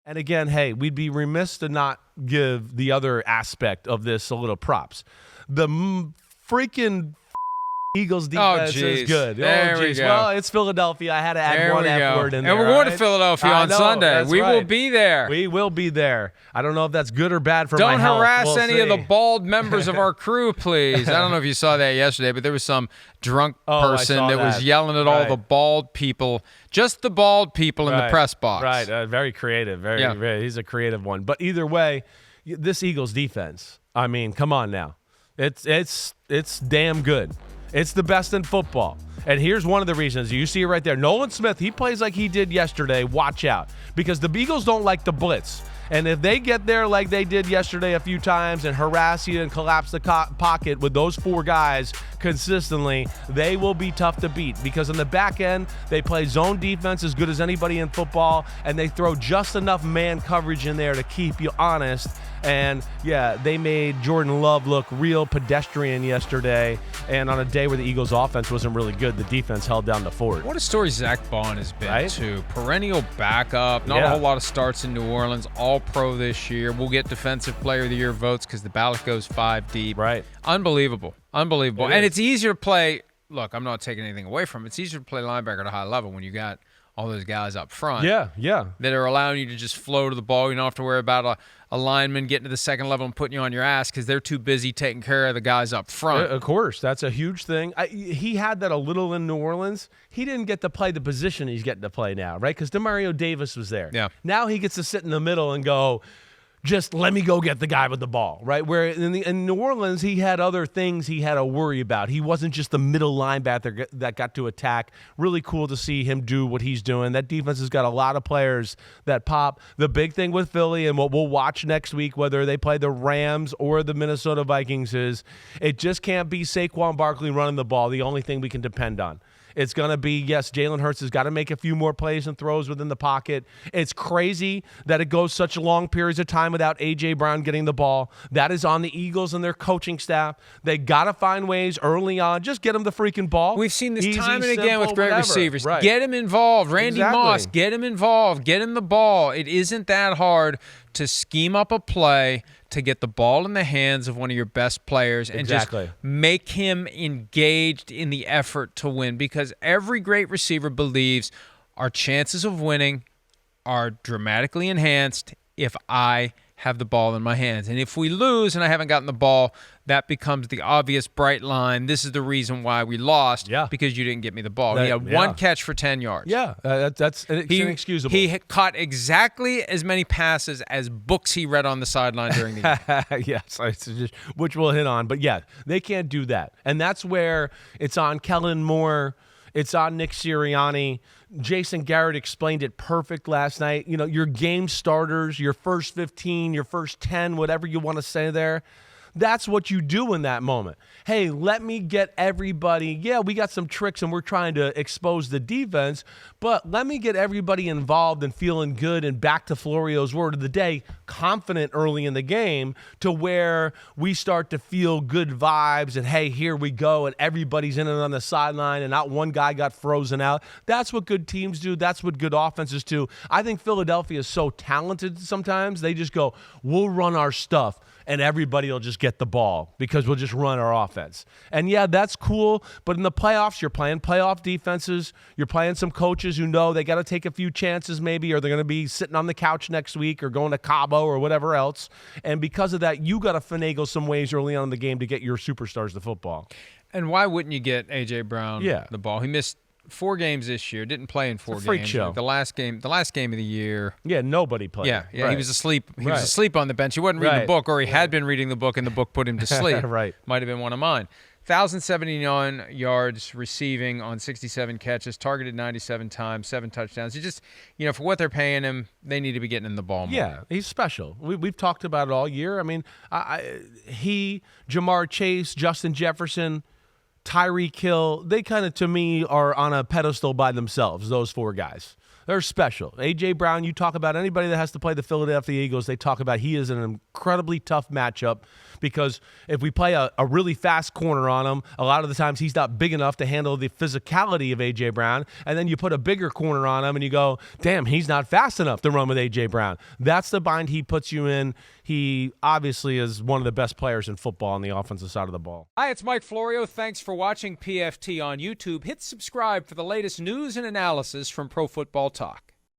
And again, hey, we'd be remiss to not give the other aspect of this a little props. The freaking Eagles defense is good. There we go. Well, it's Philadelphia. I had to add one F word in there. And we're going to Philadelphia on Sunday. We will be there. We will be there. I don't know if that's good or bad for my health. Don't harass any of the bald members of our crew, please. I don't know if you saw that yesterday, but there was some drunk person that was yelling at all the bald people, just the bald people in the press box. Right. Very creative. Very, he's a creative one. But either way, this Eagles defense, I mean, come on now. It's damn good. It's the best in football. And here's one of the reasons. You see it right there. Nolan Smith, he plays like he did yesterday. Watch out. Because the Eagles don't like the blitz. And if they get there like they did yesterday a few times and harass you and collapse the pocket with those four guys consistently, they will be tough to beat. Because in the back end, they play zone defense as good as anybody in football, and they throw just enough man coverage in there to keep you honest. And, yeah, they made Jordan Love look real pedestrian yesterday. And on a day where the Eagles' offense wasn't really good, the defense held down the fort. What a story Zach Bond has been, too. Perennial backup, not a whole lot of starts in New Orleans, all-pro this year. We'll get Defensive Player of the Year votes because the ballot goes 5 deep. Right. Unbelievable. And it's easier to play – look, I'm not taking anything away from it. It's easier to play linebacker at a high level when you got all those guys up front. Yeah. That are allowing you to just flow to the ball. You don't have to worry about a lineman getting to the second level and putting you on your ass because they're too busy taking care of the guys up front. Of course. That's a huge thing. He had that a little in New Orleans. He didn't get to play the position he's getting to play now, right? Because DeMario Davis was there. Yeah. Now he gets to sit in the middle and go, just let me go get the guy with the ball, right? Where in New Orleans, he had other things he had to worry about. He wasn't just the middle linebacker that got to attack. Really cool to see him do what he's doing. That defense has got a lot of players that pop. The big thing with Philly and what we'll watch next week, whether they play the Rams or the Minnesota Vikings, is it just can't be Saquon Barkley running the ball, the only thing we can depend on. It's going to be, yes, Jalen Hurts has got to make a few more plays and throws within the pocket. It's crazy that it goes such long periods of time without A.J. Brown getting the ball. That is on the Eagles and their coaching staff. They got to find ways early on. Just get him the freaking ball. We've seen this Easy, time and simple, again with great receivers. Right. Get him involved. Randy Moss, get him involved. Get him the ball. It isn't that hard to scheme up a play to get the ball in the hands of one of your best players and just make him engaged in the effort to win, because every great receiver believes our chances of winning are dramatically enhanced if I have the ball in my hands. And if we lose and I haven't gotten the ball, that becomes the obvious bright line. This is the reason why we lost, because you didn't get me the ball. He had one catch for 10 yards. That's inexcusable. He caught exactly as many passes as books he read on the sideline during the game. Yes, which we'll hit on. But, yeah, they can't do that. And that's where it's on Kellen Moore. It's on Nick Sirianni. Jason Garrett explained it perfect last night. You know, your game starters, your first 15, your first 10, whatever you want to say there, that's what you do in that moment. Hey, let me get everybody. Yeah, we got some tricks and we're trying to expose the defense, but let me get everybody involved and feeling good and back to Florio's word of the day, confident early in the game to where we start to feel good vibes and, hey, here we go, and everybody's in it on the sideline and not one guy got frozen out. That's what good teams do. That's what good offenses do. I think Philadelphia is so talented sometimes. They just go, we'll run our stuff, and everybody will just get the ball because we'll just run our offense. And, yeah, that's cool, but in the playoffs, you're playing playoff defenses. You're playing some coaches who know they got to take a few chances maybe, or they're going to be sitting on the couch next week or going to Cabo or whatever else. And because of that, you got to finagle some ways early on in the game to get your superstars the football. And why wouldn't you get A.J. Brown the ball? He missed 4 games this year. Didn't play in 4 games. Freak show. The last game of the year. Yeah, nobody played. Yeah, right. He was asleep. He was asleep on the bench. He wasn't reading the book, or he had been reading the book, and the book put him to sleep. Might have been one of mine. 1,079 yards receiving on 67 catches, targeted 97 times, 7 touchdowns. You just, for what they're paying him, they need to be getting in the ball more. Yeah, he's special. We've talked about it all year. I mean, he, Jamar Chase, Justin Jefferson, Tyreek Hill, they kind of, to me, are on a pedestal by themselves, those 4 guys. They're special. A.J. Brown, you talk about anybody that has to play the Philadelphia Eagles, they talk about he is an incredibly tough matchup because if we play a really fast corner on him, a lot of the times he's not big enough to handle the physicality of A.J. Brown, and then you put a bigger corner on him and you go, damn, he's not fast enough to run with A.J. Brown. That's the bind he puts you in. He obviously is one of the best players in football on the offensive side of the ball. Hi, it's Mike Florio. Thanks for watching PFT on YouTube. Hit subscribe for the latest news and analysis from Pro Football Talk.